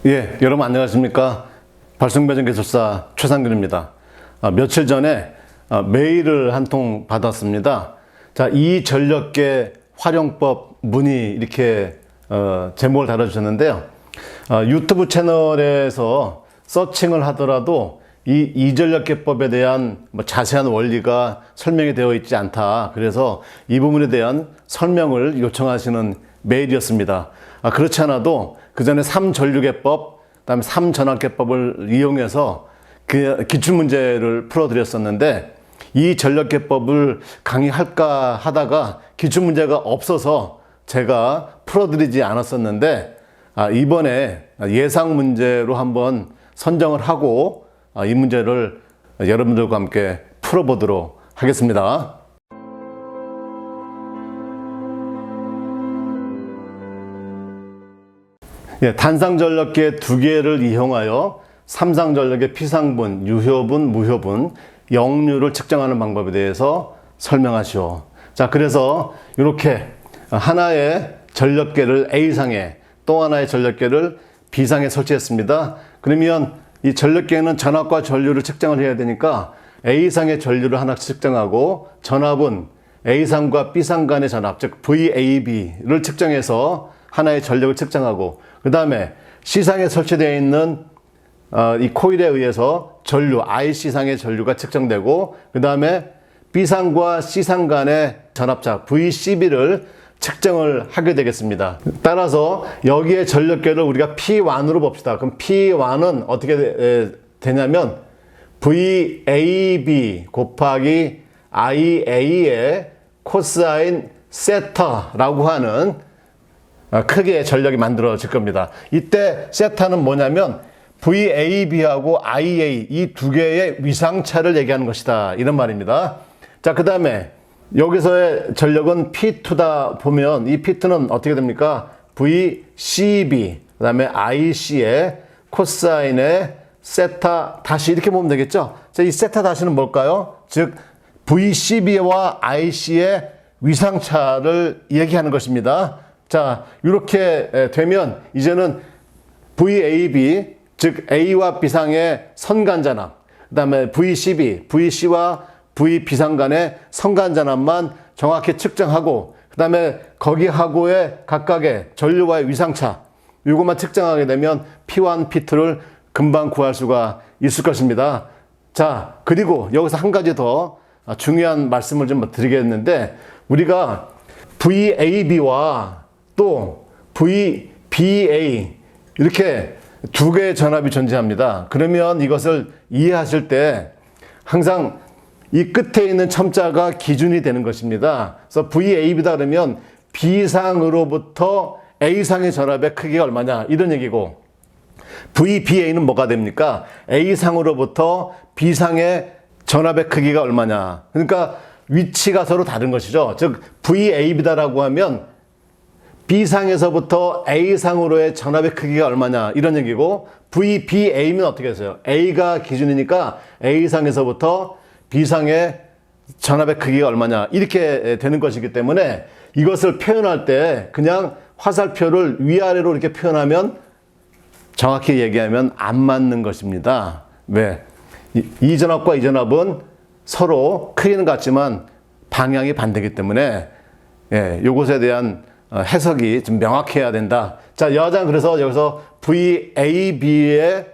예, 여러분 안녕하십니까? 발성배정 기술사 최상균입니다. 며칠 전에 메일을 한 통 받았습니다. 자, 이 전력계 활용법 문의 이렇게 제목을 달아주셨는데요. 유튜브 채널에서 서칭을 하더라도 이 이전력계법에 대한 자세한 원리가 설명이 되어 있지 않다. 그래서 이 부분에 대한 설명을 요청하시는 메일이었습니다. 그렇지 않아도 그 전에 3전류계법, 그다음에 3전압계법을 이용해서 그 기출문제를 풀어드렸었는데 이 전력계법을 강의할까 하다가 기출문제가 없어서 제가 풀어드리지 않았었는데 이번에 예상 문제로 한번 선정을 하고 이 문제를 여러분들과 함께 풀어보도록 하겠습니다. 예, 단상전력계 두 개를 이용하여 삼상전력의 피상분, 유효분, 무효분, 역류를 측정하는 방법에 대해서 설명하시오. 자, 그래서 이렇게 하나의 전력계를 A상에 또 하나의 전력계를 B상에 설치했습니다. 그러면 이 전력계는 전압과 전류를 측정을 해야 되니까 A상의 전류를 하나 측정하고 전압은 A상과 B상 간의 전압, 즉 VAB를 측정해서 하나의 전력을 측정하고 그 다음에 C상에 설치되어 있는 이 코일에 의해서 전류, IC상의 전류가 측정되고 그 다음에 B상과 C상 간의 전압차 VCB를 측정을 하게 되겠습니다. 따라서 여기에 전력계를 우리가 P1으로 봅시다. 그럼 P1은 어떻게 되냐면 VAB 곱하기 IA의 코사인 세타라고 하는 크기의 전력이 만들어질 겁니다. 이때 세타는 뭐냐면 VAB하고 IA 이 두 개의 위상차를 얘기하는 것이다. 이런 말입니다. 자, 그 다음에 여기서의 전력은 P2다 보면 이 P2는 어떻게 됩니까? VCB 그 다음에 IC의 코사인의 세타 다시 이렇게 보면 되겠죠? 자, 이 세타 다시는 뭘까요? 즉 VCB와 IC의 위상차를 얘기하는 것입니다. 자, 이렇게 되면 이제는 VAB, 즉 A와 B상의 선간전압, 그 다음에 VCB, VC와 VB상 간의 선간전압만 정확히 측정하고 그 다음에 거기하고의 각각의 전류와의 위상차 이것만 측정하게 되면 P1, P2를 금방 구할 수가 있을 것입니다. 자, 그리고 여기서 한 가지 더 중요한 말씀을 좀 드리겠는데 우리가 VAB와 또 VBA 이렇게 두 개의 전압이 존재합니다. 그러면 이것을 이해하실 때 항상 이 끝에 있는 첨자가 기준이 되는 것입니다. 그래서 VAB다 그러면 B상으로부터 A상의 전압의 크기가 얼마냐 이런 얘기고 VBA는 뭐가 됩니까? A상으로부터 B상의 전압의 크기가 얼마냐. 그러니까 위치가 서로 다른 것이죠. 즉 VAB다라고 하면 B상에서부터 A상으로의 전압의 크기가 얼마냐 이런 얘기고 VBA면 어떻게 했어요? A가 기준이니까 A상에서부터 B상의 전압의 크기가 얼마냐 이렇게 되는 것이기 때문에 이것을 표현할 때 그냥 화살표를 위아래로 이렇게 표현하면 정확히 얘기하면 안 맞는 것입니다. 왜? 이 전압과 이 전압은 서로 크기는 같지만 방향이 반대이기 때문에 이것에 대한 해석이 좀 명확해야 된다. 자, 여하튼 그래서 여기서 VAB의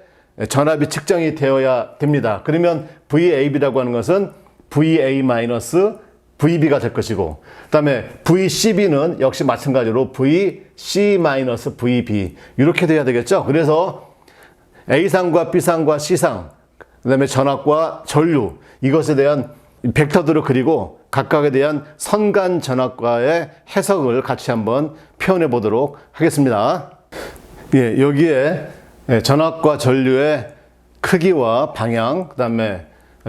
전압이 측정이 되어야 됩니다. 그러면 VAB라고 하는 것은 VA-VB가 될 것이고 그 다음에 VCB는 역시 마찬가지로 VC-VB 이렇게 돼야 되겠죠. 그래서 A상과 B상과 C상 그 다음에 전압과 전류 이것에 대한 벡터들을 그리고 각각에 대한 선간 전압과의 해석을 같이 한번 표현해 보도록 하겠습니다. 예, 여기에 전압과 전류의 크기와 방향, 그 다음에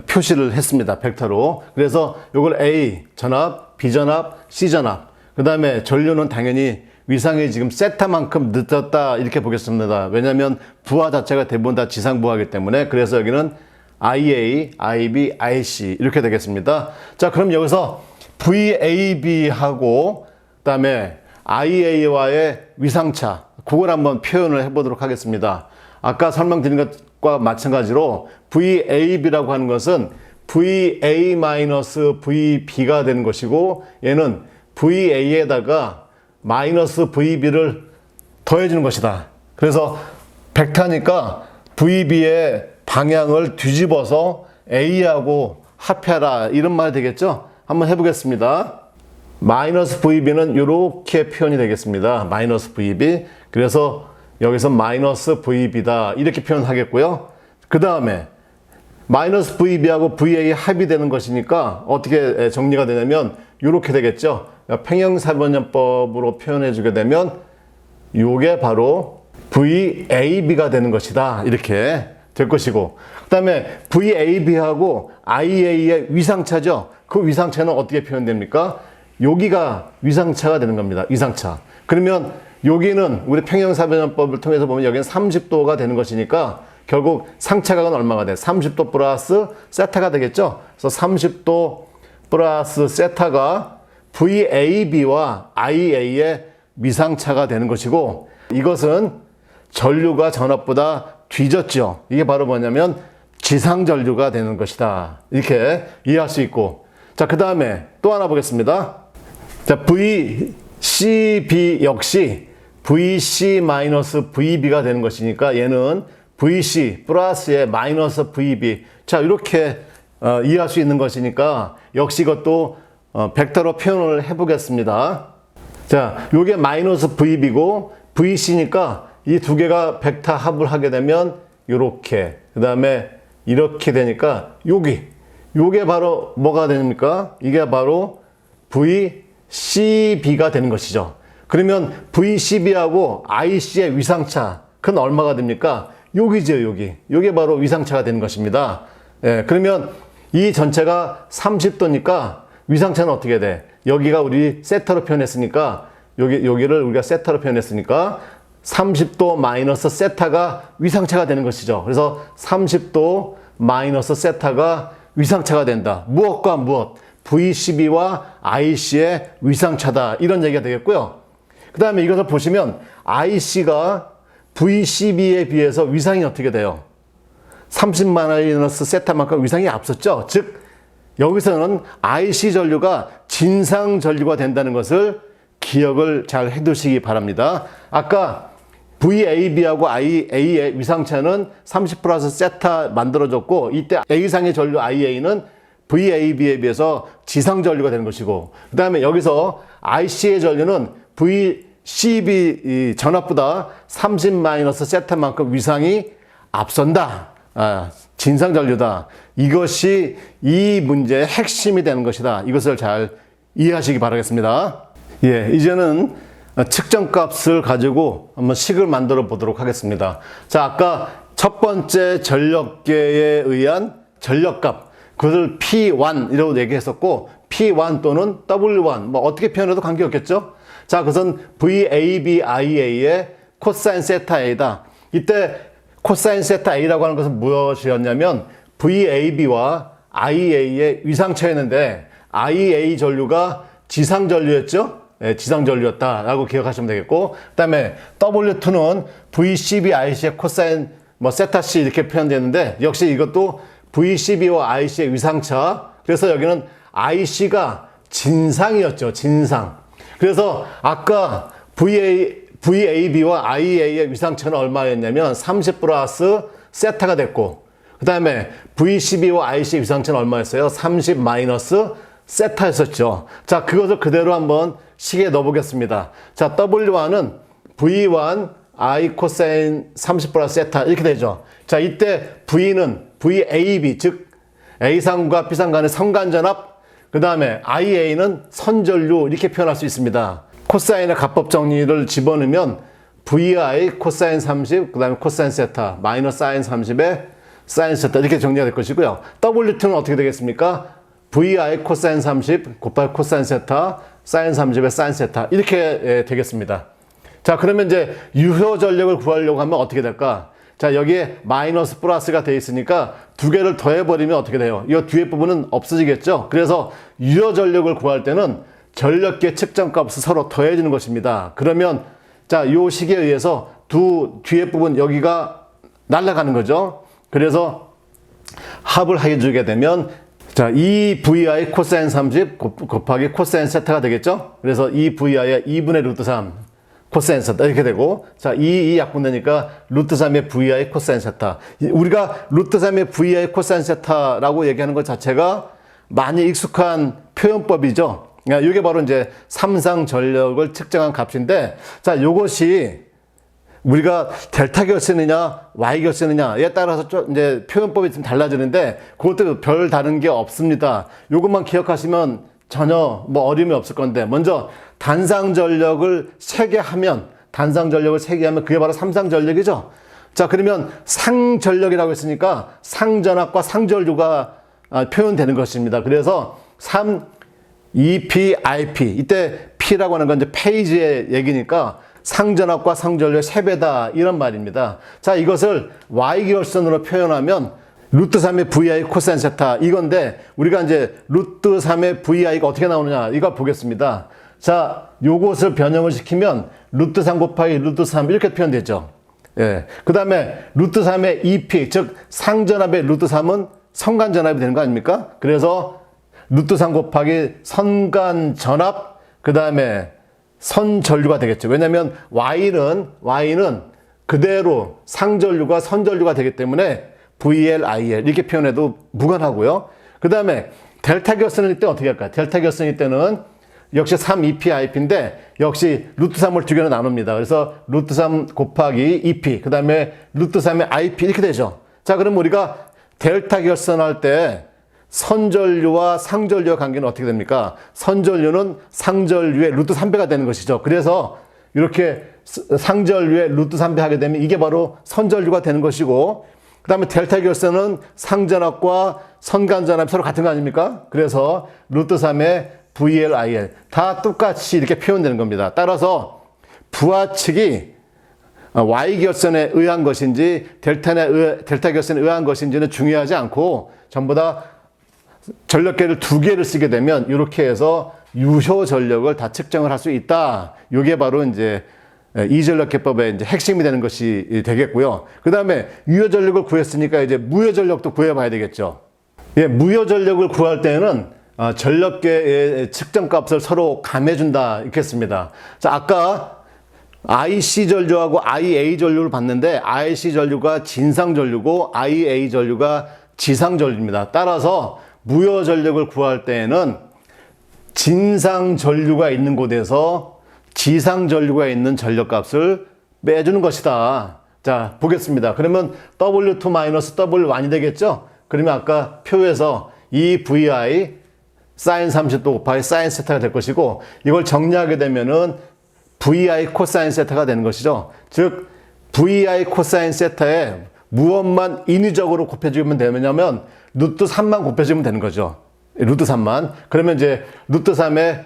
표시를 했습니다. 벡터로. 그래서 이걸 A 전압, B 전압, C 전압, 그 다음에 전류는 당연히 위상이 지금 세타만큼 늦었다 이렇게 보겠습니다. 왜냐하면 부하 자체가 대부분 다 지상부하이기 때문에 그래서 여기는 IA, IB, IC 이렇게 되겠습니다. 자, 그럼 여기서 VAB하고 그다음에 IA와의 위상차, 그걸 한번 표현을 해보도록 하겠습니다. 아까 설명드린 것과 마찬가지로 VAB라고 하는 것은 VA-VB가 되는 것이고, 얘는 VA에다가 마이너스 VB를 더해주는 것이다. 그래서 벡터니까 VB의 방향을 뒤집어서 A하고 합해라, 이런 말이 되겠죠? 한번 해보겠습니다. 마이너스 VB는 이렇게 표현이 되겠습니다. 마이너스 VB. 그래서 여기서 마이너스 VB다, 이렇게 표현하겠고요. 그 다음에 마이너스 VB하고 VA 합이 되는 것이니까 어떻게 정리가 되냐면 이렇게 되겠죠. 평형사변연법으로 표현해 주게 되면 이게 바로 VAB가 되는 것이다, 이렇게 될 것이고, 그 다음에 VAB하고 IA의 위상차죠. 그 위상차는 어떻게 표현됩니까? 여기가 위상차가 되는 겁니다. 위상차. 그러면 여기는 우리 평형사변연법을 통해서 보면 여기는 30도가 되는 것이니까 결국 상차각은 얼마가 돼? 30도 플러스 세타가 되겠죠. 그래서 30도 플러스 세타가 VAB와 IA의 위상차가 되는 것이고, 이것은 전류가 전압보다 뒤졌죠. 이게 바로 뭐냐면 지상전류가 되는 것이다, 이렇게 이해할 수 있고, 자, 그 다음에 또 하나 보겠습니다. 자, VCB 역시 VC-VB가 되는 것이니까 얘는 VC 플러스의 마이너스 VB. 자, 이렇게 이해할 수 있는 것이니까 역시 이것도 벡터로 표현을 해보겠습니다. 자, 요게 마이너스 VB고 VC니까 이 두 개가 벡터 합을 하게 되면 요렇게, 그 다음에 이렇게 되니까 요게 바로 뭐가 됩니까? 이게 바로 VCB가 되는 것이죠. 그러면 VCB하고 IC의 위상차, 그건 얼마가 됩니까? 여기죠, 여기. 요게 바로 위상차가 되는 것입니다. 예, 그러면 이 전체가 30도니까 위상차는 어떻게 돼? 여기가 우리 세타로 표현했으니까, 여기를 우리가 세타로 표현했으니까 30도 마이너스 세타가 위상차가 되는 것이죠. 그래서 30도 마이너스 세타가 위상차가 된다. 무엇과 무엇? VCB와 IC의 위상차다, 이런 얘기가 되겠고요. 그 다음에 이것을 보시면 IC가 VCB에 비해서 위상이 어떻게 돼요? 30 마이너스 세타만큼 위상이 앞섰죠. 즉 여기서는 IC 전류가 진상 전류가 된다는 것을 기억을 잘 해두시기 바랍니다. 아까 VAB하고 IA의 위상차는 30 플러스 세타 만들어졌고, 이때 A상의 전류 IA는 VAB에 비해서 지상 전류가 되는 것이고, 그 다음에 여기서 IC의 전류는 VCB 전압보다 30 마이너스 세타만큼 위상이 앞선다. 진상 전류다. 이것이 이 문제의 핵심이 되는 것이다. 이것을 잘 이해하시기 바라겠습니다. 예, 이제는 측정값을 가지고 한번 식을 만들어 보도록 하겠습니다. 자, 아까 첫 번째 전력계에 의한 전력값, 그것을 P1 이라고 얘기했었고, P1 또는 W1 뭐 어떻게 표현해도 관계없겠죠. 자, 그것은 VAB IA의 코사인 세타 A다. 이때 코사인 세타 A라고 하는 것은 무엇이었냐면 VAB와 IA의 위상차였는데 IA 전류가 지상 전류였죠. 네, 지상 전류였다라고 기억하시면 되겠고, 그 다음에 W2는 VCB IC의 코사인 세타 C 이렇게 표현되는데, 역시 이것도 VCB와 IC의 위상차. 그래서 여기는 IC가 진상이었죠. 진상. 그래서 아까 VAB와 IA의 위상차는 얼마였냐면 30 플러스 세타가 됐고, 그 다음에 VCB와 IC의 위상차는 얼마였어요? 30 마이너스 세타였었죠. 자, 그것을 그대로 한번 식에 넣어보겠습니다. 자, W1은 V1 I 코사인 30 플러스 세타 이렇게 되죠. 자, 이때 V는 VAB, 즉 A상과 B상 간의 성간전압, 그 다음에 IA는 선전류, 이렇게 표현할 수 있습니다. 코사인의 가법 정리를 집어넣으면 VI 코사인 30, 그 다음에 코사인 세타 마이너스 사인 30에 사인 세타, 이렇게 정리가 될 것이고요. W2는 어떻게 되겠습니까? VI 코사인 30 곱하기 코사인 세타 사인 30에 사인 세타, 이렇게 되겠습니다. 자, 그러면 이제 유효 전력을 구하려고 하면 어떻게 될까? 자, 여기에 마이너스 플러스가 되어 있으니까 두 개를 더해버리면 어떻게 돼요? 이 뒤에 부분은 없어지겠죠? 그래서 유효 전력을 구할 때는 전력계 측정값을 서로 더해주는 것입니다. 그러면 자, 요 식에 의해서 두 뒤에 부분 여기가 날아가는 거죠. 그래서 합을 해주게 되면 자, 2vi 코사인 30 곱하기 코사인 세타가 되겠죠. 그래서 2vi의 2분의 루트 3 코사인 세타 이렇게 되고, 자, 이 약분되니까 루트 3의 vi 코사인 세타. 우리가 루트 3의 vi 코사인 세타라고 얘기하는 것 자체가 많이 익숙한 표현법이죠. 이게 바로 이제 삼상 전력을 측정한 값인데, 자, 요것이 우리가 델타 결선이냐 y 결선이냐에 따라서 좀 이제 표현법이 좀 달라지는데, 그것도 별 다른 게 없습니다. 요것만 기억하시면 전혀 뭐 어려움이 없을 건데, 먼저 단상 전력을 3개 하면 그게 바로 삼상 전력이죠. 자, 그러면 상전력이라고 했으니까 상전압과 상전류가 표현되는 것입니다. 그래서 2p, ip. 이때 p라고 하는 건 이제 페이지의 얘기니까 상전압과 상전류의 3배다 이런 말입니다. 자, 이것을 y결선으로 표현하면 루트 3의 vi 코사인 세타 이건데, 우리가 이제 루트 3의 vi가 어떻게 나오느냐 이거 보겠습니다. 자, 요것을 변형을 시키면 루트 3 곱하기 루트 3 이렇게 표현되죠. 예. 그 다음에 루트 3의 2p, 즉 상전압의 루트 3은 선간전압이 되는 거 아닙니까? 그래서 루트 3 곱하기 선간전압, 그 다음에 선전류가 되겠죠. 왜냐면 y는 그대로 상전류가 선전류가 되기 때문에 VL, IL 이렇게 표현해도 무관하고요. 그 다음에 델타 결선일 때 어떻게 할까요? 델타 결선일 때는 역시 3, 2p, ip인데 역시 루트 3을 두 개로 나눕니다. 그래서 루트 3 곱하기 2p, 그 다음에 루트 3의 ip 이렇게 되죠. 자, 그럼 우리가 델타 결선할 때 선전류와 상전류의 관계는 어떻게 됩니까? 선전류는 상전류의 루트 3배가 되는 것이죠. 그래서 이렇게 상전류의 루트 3배 하게 되면 이게 바로 선전류가 되는 것이고, 그 다음에 델타 결선은 상전압과 선간전압이 서로 같은 거 아닙니까? 그래서 루트 3의 VL, IL 다 똑같이 이렇게 표현되는 겁니다. 따라서 부하측이 Y결선에 의한 것인지 델타 결선에 의한 것인지는 중요하지 않고 전부 다 전력계를 두 개를 쓰게 되면 이렇게 해서 유효 전력을 다 측정을 할 수 있다. 이게 바로 이제 이전력계법의 이제 핵심이 되는 것이 되겠고요. 그 다음에 유효 전력을 구했으니까 이제 무효 전력도 구해봐야 되겠죠. 예, 무효 전력을 구할 때는 전력계의 측정값을 서로 감해준다 이렇게 했습니다. 자, 아까 IC 전류하고 IA 전류를 봤는데 IC 전류가 진상 전류고 IA 전류가 지상 전류입니다. 따라서 무효 전력을 구할 때에는 진상 전류가 있는 곳에서 지상 전류가 있는 전력값을 빼주는 것이다. 자, 보겠습니다. 그러면 W2-W1이 되겠죠? 그러면 아까 표에서 이 VI 사인 30도 곱하기 사인 세타가 될 것이고, 이걸 정리하게 되면은 VI 코사인 세타가 되는 것이죠. 즉 VI 코사인 세타에 무엇만 인위적으로 곱해주면 되냐면 루트 3만 곱해주면 되는 거죠. 루트 3만. 그러면 이제 루트 3의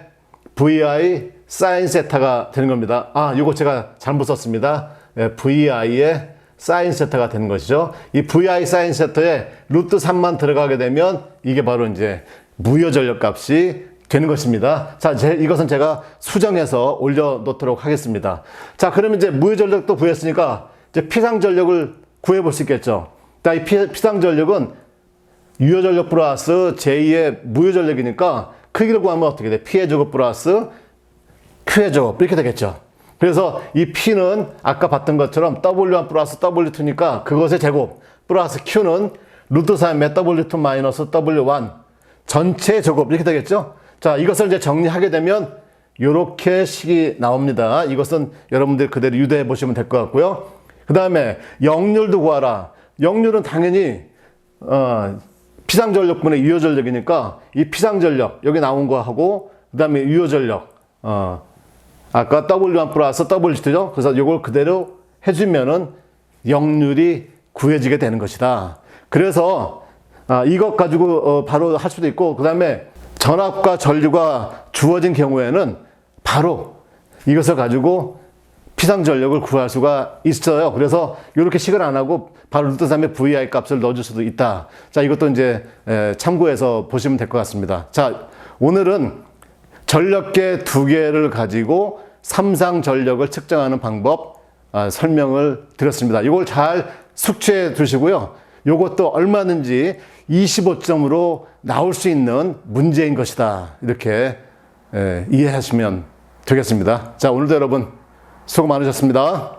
VI 사인 세타가 되는 겁니다. 아, 이거 제가 잘못 썼습니다. VI의 사인 세타가 되는 것이죠. 이 VI 사인 세타에 루트 3만 들어가게 되면 이게 바로 이제 무효 전력 값이 되는 것입니다. 자, 이것은 제가 수정해서 올려놓도록 하겠습니다. 자, 그러면 이제 무효 전력도 구했으니까 이제 피상 전력을 구해볼 수 있겠죠. 자, 이 피상 전력은 유효 전력 플러스 j2의 무효 전력이니까 크기를 구하면 어떻게 돼? p의 제곱 플러스 q의 제곱 이렇게 되겠죠. 그래서 이 p는 아까 봤던 것처럼 w1 플러스 w2니까 그것의 제곱 플러스 q는 루트 3의 w2 마이너스 w1 전체 제곱 이렇게 되겠죠. 자, 이것을 이제 정리하게 되면 이렇게 식이 나옵니다. 이것은 여러분들 그대로 유도해 보시면 될 것 같고요. 그 다음에 역률도 구하라. 역률은 당연히 피상전력분의 유효전력이니까 이 피상전력 여기 나온 거하고 그 다음에 유효전력 아까 W1 플러스 W2죠. 그래서 이걸 그대로 해주면은 역률이 구해지게 되는 것이다. 그래서 이것 가지고 바로 할 수도 있고, 그 다음에 전압과 전류가 주어진 경우에는 바로 이것을 가지고 피상전력을 구할 수가 있어요. 그래서 이렇게 식을 안 하고 바로 루트 3의 VI 값을 넣어줄 수도 있다. 자, 이것도 이제 참고해서 보시면 될 것 같습니다. 자, 오늘은 전력계 2개를 가지고 삼상 전력을 측정하는 방법 설명을 드렸습니다. 이걸 잘 숙지해 두시고요. 이것도 얼마든지 25점으로 나올 수 있는 문제인 것이다. 이렇게 이해하시면 되겠습니다. 자, 오늘도 여러분 수고 많으셨습니다.